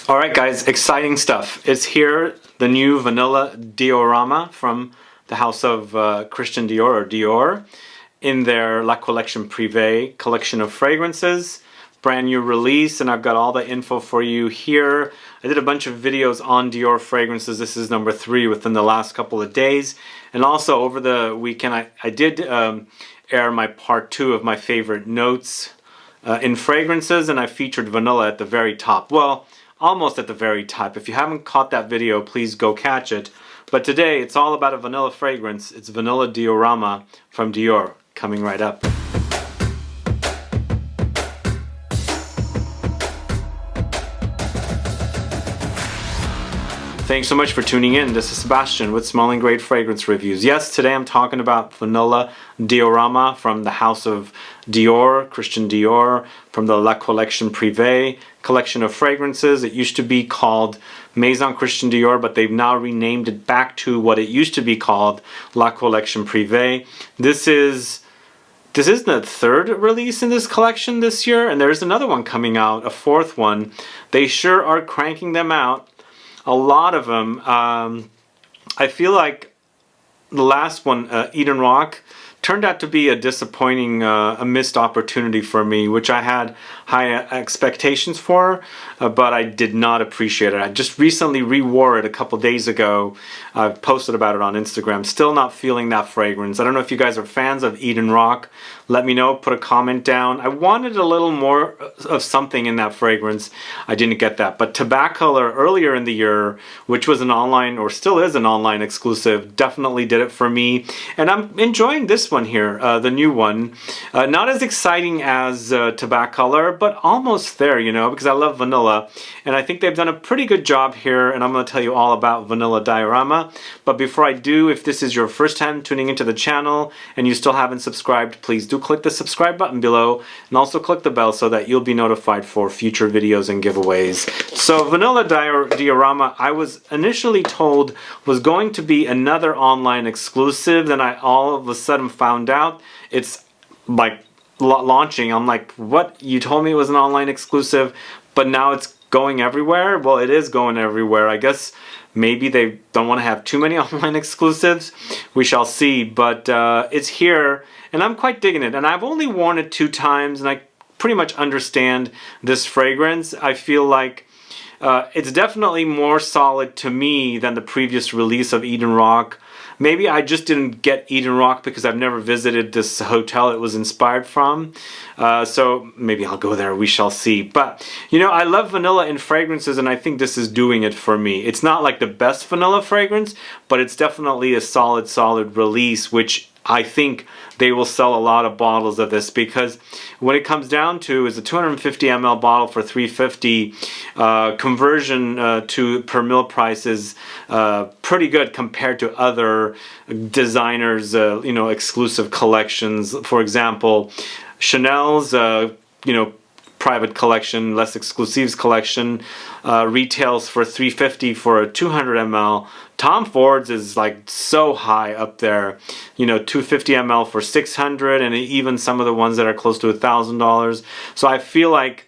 Alright guys, exciting stuff. It's here, the new vanilla Diorama from the house of Christian Dior or Dior in their La Collection Privee collection of fragrances. Brand new release, and I've got all the info for you here. I did a bunch of videos on Dior fragrances. This is number 3 within the last couple of days. And also over the weekend I did air my part 2 of my favorite notes in fragrances, and I featured vanilla at the very top. Well, almost at the very top. If you haven't caught that video, please go catch it. But today it's all about a vanilla fragrance. It's Vanilla Diorama from Dior, coming right up. Thanks so much for tuning in. This is Sebastian with Smelling Great Fragrance Reviews. Yes, today I'm talking about Vanilla Diorama from the house of Dior, Christian Dior, from the La Collection Privee collection of fragrances. It used to be called Maison Christian Dior, but they've now renamed it back to what it used to be called, La Collection Privee. This is the 3rd release in this collection this year, and there's another one coming out, a 4th one. They sure are cranking them out. A lot of them. I feel like the last one, Eden Rock, turned out to be a disappointing, a missed opportunity for me, which I had high expectations for, but I did not appreciate it. I just recently re-wore it a couple days ago. I posted about it on Instagram. Still not feeling that fragrance. I don't know if you guys are fans of Eden Rock. Let me know, put a comment down. I wanted a little more of something in that fragrance. I didn't get that. But Tobaccolor earlier in the year, which was an online, or still is an online exclusive, definitely did it for me. And I'm enjoying this one here, the new one. Not as exciting as Tobaccolor, but almost there, you know, because I love vanilla. And I think they've done a pretty good job here, and I'm going to tell you all about Vanilla Diorama. But before I do, if this is your first time tuning into the channel and you still haven't subscribed, please do click the subscribe button below, and also click the bell so that you'll be notified for future videos and giveaways. So Vanilla Diorama, I was initially told was going to be another online exclusive. Then I all of a sudden found out it's like launching. I'm like, what? You told me it was an online exclusive, but now it's going everywhere? Well, it is going everywhere. I guess maybe they don't want to have too many online exclusives. We shall see, but it's here, and I'm quite digging it. And I've only worn it 2 times, and I pretty much understand this fragrance. I feel like it's definitely more solid to me than the previous release of Eden Rock. Maybe I just didn't get Eden Rock because I've never visited this hotel it was inspired from. So maybe I'll go there, we shall see. But, you know, I love vanilla in fragrances, and I think this is doing it for me. It's not like the best vanilla fragrance, but it's definitely a solid release, which I think they will sell a lot of bottles of this, because what it comes down to is a 250 ml bottle for $3.50. Conversion to per mil price is pretty good compared to other designers, you know, exclusive collections. For example, Chanel's, you know, private collection, less exclusives collection, retails for $3.50 for a 200 ml. Tom Ford's is like so high up there, you know, 250 ml for $600, and even some of the ones that are close to $1,000. So I feel like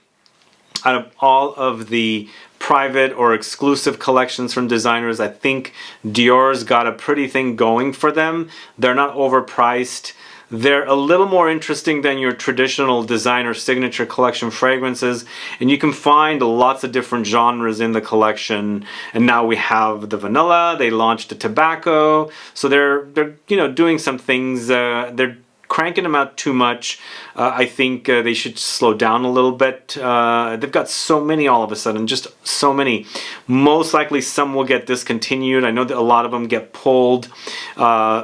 out of all of the private or exclusive collections from designers, I think Dior's got a pretty thing going for them. They're not overpriced. They're a little more interesting than your traditional designer signature collection fragrances, and you can find lots of different genres in the collection. And now we have the vanilla. They launched the tobacco, so they're you know, doing some things. They're cranking them out too much. I think they should slow down a little bit. They've got so many all of a sudden, just so many. Most likely some will get discontinued. I know that a lot of them get pulled,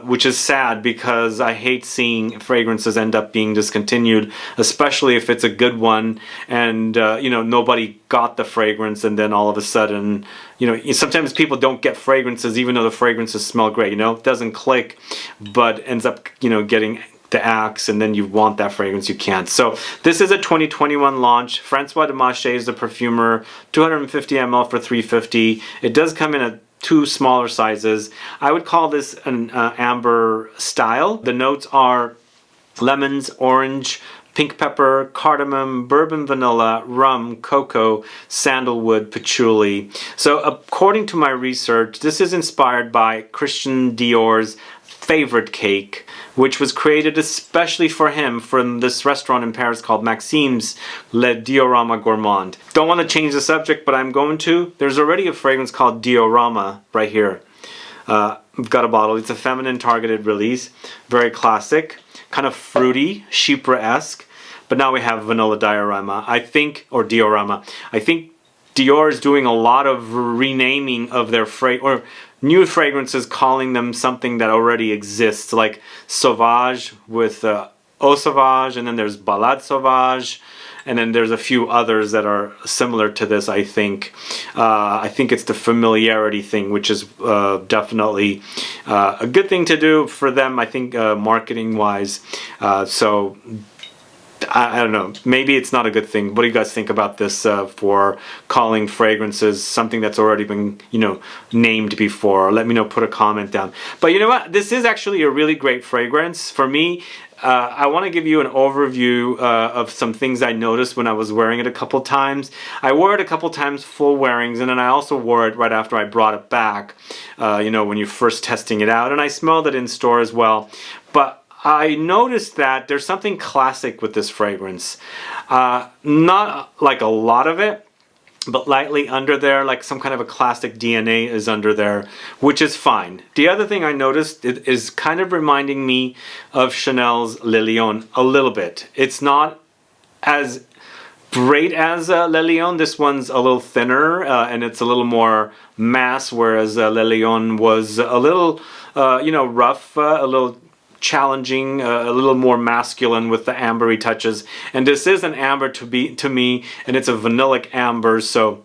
which is sad, because I hate seeing fragrances end up being discontinued, especially if it's a good one and you know, nobody got the fragrance, and then all of a sudden, you know, sometimes people don't get fragrances even though the fragrances smell great, you know, it doesn't click, but ends up, you know, getting the axe, and then you want that fragrance, you can't. So this is a 2021 launch. Francois Demachy is the perfumer, 250 ml for $3.50. It does come in a 2 smaller sizes. I would call this an amber style. The notes are lemons, orange, pink pepper, cardamom, bourbon vanilla, rum, cocoa, sandalwood, patchouli. So according to my research, this is inspired by Christian Dior's favorite cake, which was created especially for him from this restaurant in Paris called Maxime's Le Diorama Gourmand. Don't want to change the subject, but I'm going to. There's already a fragrance called Diorama right here. We've got a bottle. It's a feminine targeted release. Very classic, kind of fruity, chypre-esque. But now we have vanilla diorama, I think, or diorama. I think Dior is doing a lot of renaming of their or new fragrances, calling them something that already exists, like Sauvage with Eau Sauvage, and then there's Balade Sauvage, and then there's a few others that are similar to this, I think. I think it's the familiarity thing, which is definitely a good thing to do for them, I think, marketing-wise. So I don't know, maybe it's not a good thing. What do you guys think about this for calling fragrances something that's already been, you know, named before? Let me know, put a comment down. But you know what, this is actually a really great fragrance for me. I want to give you an overview of some things I noticed when I was wearing it a couple times. I wore it a couple times full wearings, and then I also wore it right after I brought it back, you know, when you're first testing it out, and I smelled it in store as well. But I noticed that there's something classic with this fragrance. Not like a lot of it, but lightly under there, like some kind of a classic DNA is under there, which is fine. The other thing I noticed is kind of reminding me of Chanel's Le Lion a little bit. It's not as great as Le Lion. This one's a little thinner and it's a little more mass, whereas Le Lion was a little, you know, rough, a little challenging, a little more masculine with the ambery touches. And this is an amber to me, and it's a vanillic amber, so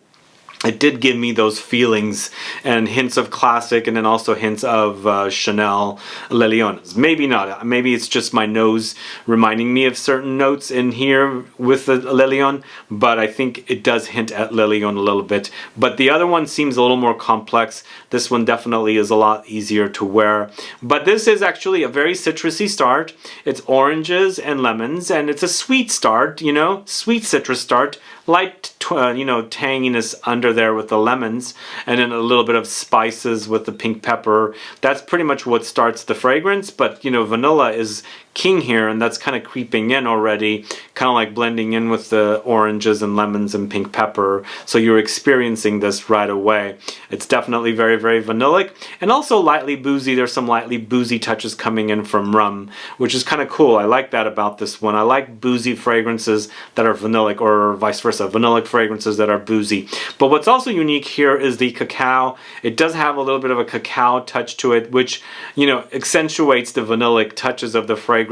it did give me those feelings and hints of classic, and then also hints of Chanel Le Lion. Maybe not. Maybe it's just my nose reminding me of certain notes in here with the Le Lion, but I think it does hint at Le Lion a little bit. But the other one seems a little more complex. This one definitely is a lot easier to wear. But this is actually a very citrusy start. It's oranges and lemons, and it's a sweet start, you know, sweet citrus start. Light, you know, tanginess under there with the lemons, and then a little bit of spices with the pink pepper. That's pretty much what starts the fragrance, but you know, vanilla is king here, and that's kind of creeping in already, kind of like blending in with the oranges and lemons and pink pepper, so you're experiencing this right away. It's definitely very, very vanillic, and also lightly boozy. There's some lightly boozy touches coming in from rum, which is kind of cool. I like that about this one. I like boozy fragrances that are vanillic, or vice versa, vanillic fragrances that are boozy. But what's also unique here is the cacao. It does have a little bit of a cacao touch to it, which, you know, accentuates the vanillic touches of the fragrance,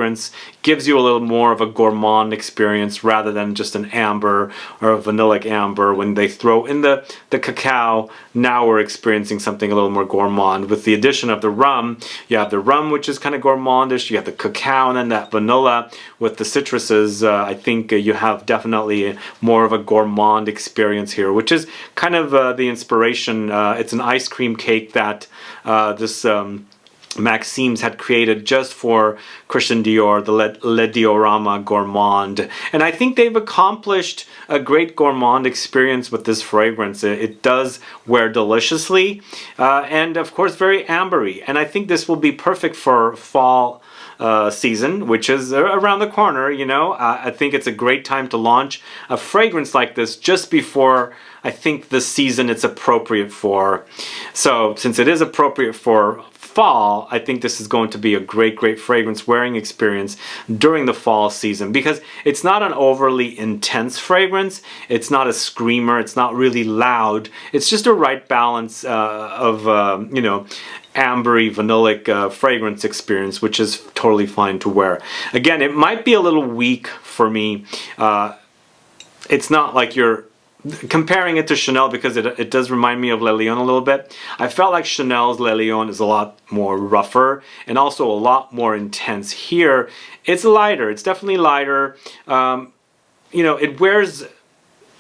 gives you a little more of a gourmand experience rather than just an amber or a vanillic amber. When they throw in the cacao, now we're experiencing something a little more gourmand. With the addition of the rum, you have the rum, which is kind of gourmandish, you have the cacao, and then that vanilla with the citruses. I think you have definitely more of a gourmand experience here, which is kind of the inspiration. It's an ice cream cake that this Maxime's had created just for Christian Dior, the Le Diorama Gourmand. And I think they've accomplished a great gourmand experience with this fragrance. It does wear deliciously, and of course very ambery. And I think this will be perfect for fall season, which is around the corner, you know. I think it's a great time to launch a fragrance like this just before I think the season it's appropriate for. So since it is appropriate for fall, I think this is going to be a great fragrance wearing experience during the fall season, because it's not an overly intense fragrance, it's not a screamer, it's not really loud, it's just a right balance of you know, ambery vanillic fragrance experience, which is totally fine to wear. Again, it might be a little weak for me. It's not like you're comparing it to Chanel, because it does remind me of Le Lion a little bit. I felt like Chanel's Le Lion is a lot more rougher and also a lot more intense. Here, it's lighter. It's definitely lighter. You know, it wears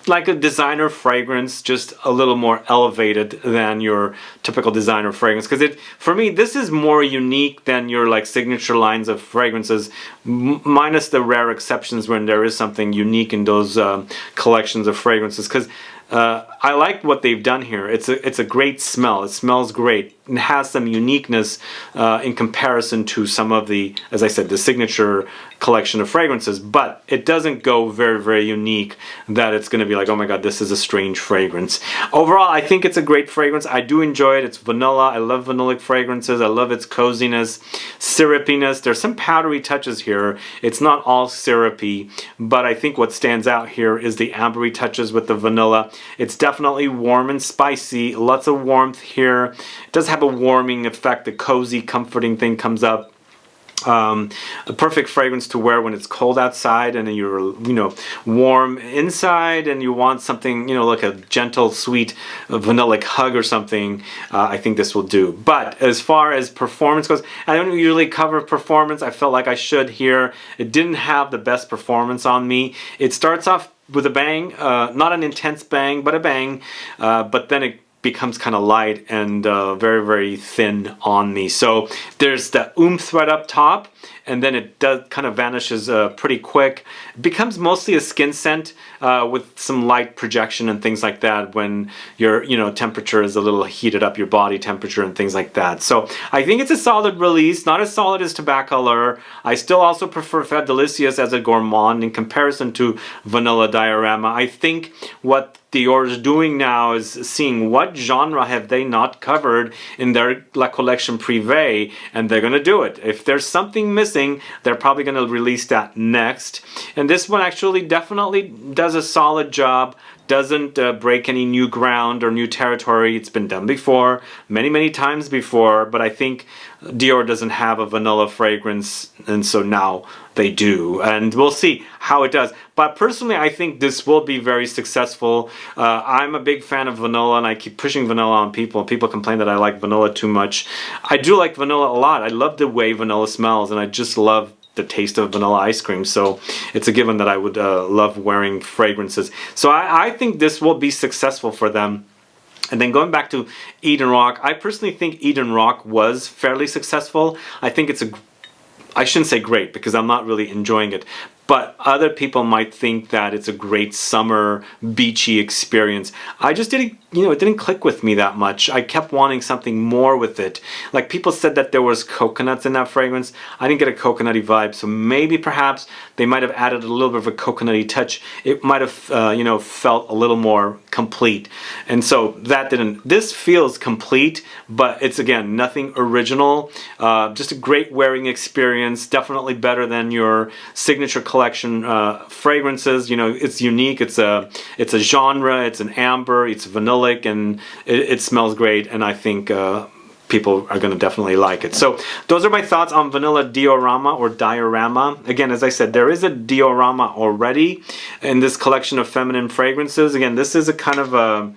like a designer fragrance, just a little more elevated than your typical designer fragrance. Because for me, this is more unique than your like signature lines of fragrances, minus the rare exceptions when there is something unique in those collections of fragrances. Because I like what they've done here. It's a great smell. It smells great. It has some uniqueness in comparison to some of the, as I said, the signature collection of fragrances, but it doesn't go very, very unique that it's going to be like, oh my god, this is a strange fragrance. Overall, I think it's a great fragrance. I do enjoy it. It's vanilla. I love vanillic fragrances. I love its coziness, syrupiness. There's some powdery touches here. It's not all syrupy, but I think what stands out here is the ambery touches with the vanilla. It's definitely warm and spicy. Lots of warmth here. It does have a warming effect. The cozy, comforting thing comes up. A perfect fragrance to wear when it's cold outside and you're, warm inside and you want something, like a gentle, sweet vanillic hug or something. I think this will do. But as far as performance goes, I don't usually cover performance. I felt like I should here. It didn't have the best performance on me. It starts off with a bang, not an intense bang, but a bang, but then it becomes kind of light and very, very thin on me. So there's the oomph right up top, and then it does kind of vanishes pretty quick. It becomes mostly a skin scent with some light projection and things like that when your temperature is a little heated up, your body temperature and things like that. So I think it's a solid release, not as solid as Tabacaleur. I still also prefer Fête Delicious as a gourmand in comparison to Vanilla Diorama. I think what Dior is doing now is seeing what genre have they not covered in their La Collection Privée, and they're going to do it. If there's something missing, they're probably going to release that next. And this one actually definitely does a solid job. Doesn't break any new ground or new territory. It's been done before, many times before, but I think Dior doesn't have a vanilla fragrance, and so now they do, and we'll see how it does. But personally, I think this will be very successful. I'm a big fan of vanilla, and I keep pushing vanilla on people. People complain that I like vanilla too much. I do like vanilla a lot. I love the way vanilla smells, and I just love the taste of vanilla ice cream, so it's a given that I would love wearing fragrances. So I think this will be successful for them. And then going back to Eden Rock, I personally think Eden Rock was fairly successful. I think it's I shouldn't say great because I'm not really enjoying it, but other people might think that it's a great summer beachy experience. I just didn't, it didn't click with me that much. I kept wanting something more with it. Like people said that there was coconuts in that fragrance. I didn't get a coconutty vibe, so maybe perhaps they might have added a little bit of a coconutty touch. It might have, felt a little more complete. And so that didn't. This feels complete, but it's again nothing original. Just a great wearing experience. Definitely better than your signature collection fragrances. It's unique. It's a genre. It's an amber. It's vanillic, and it smells great. And I think people are going to definitely like it. So those are my thoughts on Vanilla Diorama or Diorama. Again, as I said, there is a Diorama already in this collection of feminine fragrances. Again, this is a kind of a,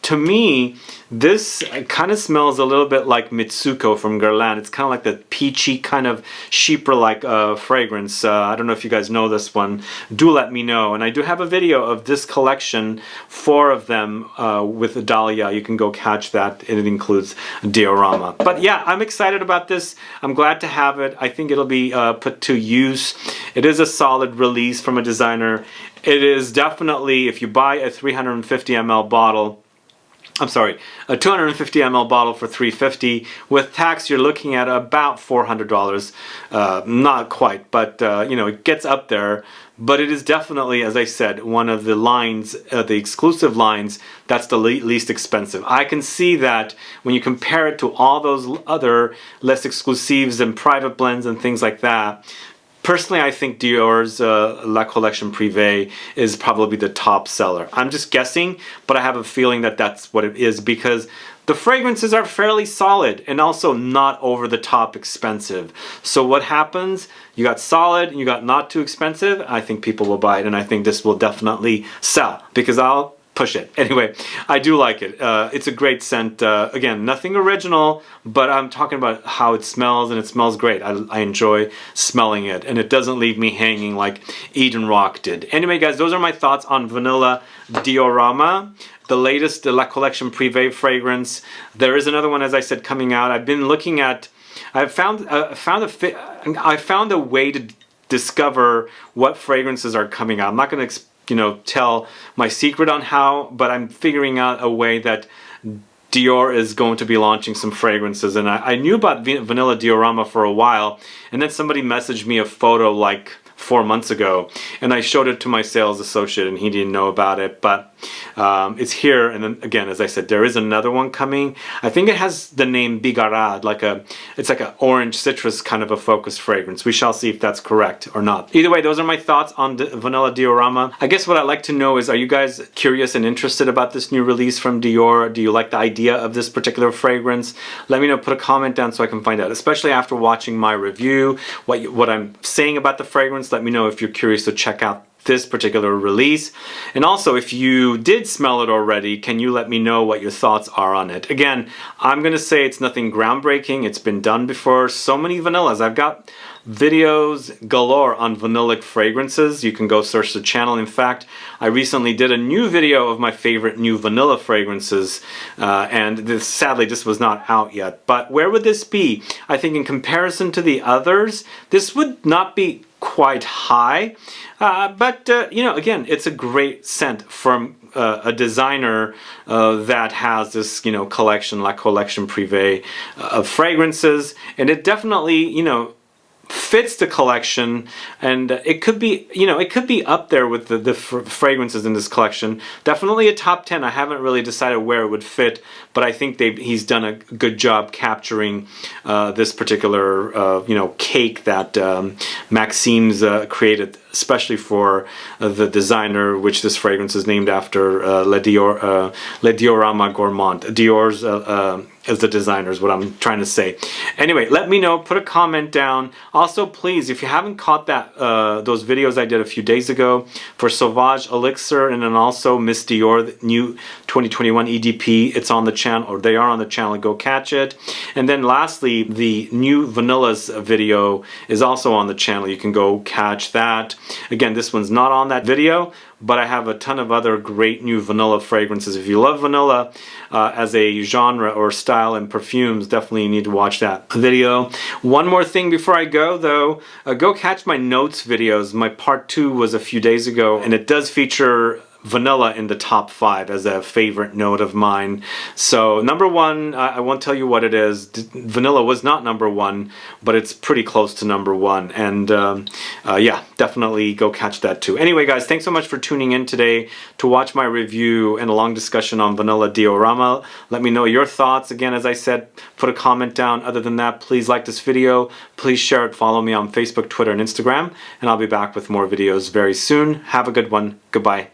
to me, this kind of smells a little bit like Mitsuko from Guerlain. It's kind of like the peachy kind of chypre-like fragrance. I don't know if you guys know this one. Do let me know. And I do have a video of this collection, 4 of them with Dahlia. You can go catch that. It includes Diorama. But yeah, I'm excited about this. I'm glad to have it. I think it'll be put to use. It is a solid release from a designer. It is definitely, if you buy a 350 ml bottle, a 250 ml bottle for $350. With tax, you're looking at about $400. Not quite, but it gets up there. But it is definitely, as I said, one of the lines, the exclusive lines, that's the least expensive. I can see that when you compare it to all those other less exclusives and private blends and things like that. Personally, I think Dior's La Collection Privée is probably the top seller. I'm just guessing, but I have a feeling that that's what it is because the fragrances are fairly solid and also not over the top expensive. So what happens? You got solid and you got not too expensive. I think people will buy it, and I think this will definitely sell because I'll push it. Anyway, I do like it. It's a great scent. Again, nothing original, but I'm talking about how it smells, and it smells great. I enjoy smelling it, and it doesn't leave me hanging like Eden Rock did. Anyway, guys, those are my thoughts on Vanilla Diorama, the latest La Collection Privee fragrance. There is another one, as I said, coming out. I've been looking at. I found a way to discover what fragrances are coming out. I'm not going to tell my secret on how, but I'm figuring out a way that Dior is going to be launching some fragrances. And I knew about Vanilla Diorama for a while, and then somebody messaged me a photo like 4 months ago, and I showed it to my sales associate, and he didn't know about it, but it's here. And then again, as I said, there is another one coming. I think it has the name Bigarad, it's like an orange citrus kind of a focused fragrance. We shall see if that's correct or not. Either way, those are my thoughts on Vanilla Diorama. I guess what I'd like to know is, are you guys curious and interested about this new release from Dior? Do you like the idea of this particular fragrance? Let me know, put a comment down so I can find out, especially after watching my review, what I'm saying about the fragrance. Let me know if you're curious to check out this particular release. And also, if you did smell it already, can you let me know what your thoughts are on it? Again, I'm gonna say it's nothing groundbreaking. It's been done before. So many vanillas. I've got videos galore on vanillic fragrances. You can go search the channel. In fact, I recently did a new video of my favorite new vanilla fragrances, and sadly this was not out yet. But where would this be? I think in comparison to the others, this would not be quite high, but again, it's a great scent from a designer that has this collection, La Collection Privee, of fragrances, and it definitely fits the collection, and it could be up there with the fragrances in this collection. Definitely a top 10. I haven't really decided where it would fit, but I think he's done a good job capturing this particular cake that Maxime's created, especially for the designer, which this fragrance is named after, Le Diorama Gourmand. Dior's as the designer is what I'm trying to say. Anyway, let me know, put a comment down. Also, please, if you haven't caught those videos I did a few days ago for Sauvage Elixir, and then also Miss Dior, the new 2021 EDP, it's on the channel, or they are on the channel, go catch it. And then lastly, the new Vanillas video is also on the channel. You can go catch that. Again, this one's not on that video, but I have a ton of other great new vanilla fragrances. If you love vanilla as a genre or style in perfumes, definitely need to watch that video. One more thing before I go, though, go catch my notes videos. My part 2 was a few days ago, and it does feature vanilla in the top 5 as a favorite note of mine. So number 1, I won't tell you what it is. Vanilla was not number 1, but it's pretty close to number 1. And yeah, definitely go catch that too. Anyway, guys, thanks so much for tuning in today to watch my review and a long discussion on Vanilla Diorama. Let me know your thoughts. Again, as I said, put a comment down. Other than that, please like this video. Please share it. Follow me on Facebook, Twitter, and Instagram. And I'll be back with more videos very soon. Have a good one. Goodbye.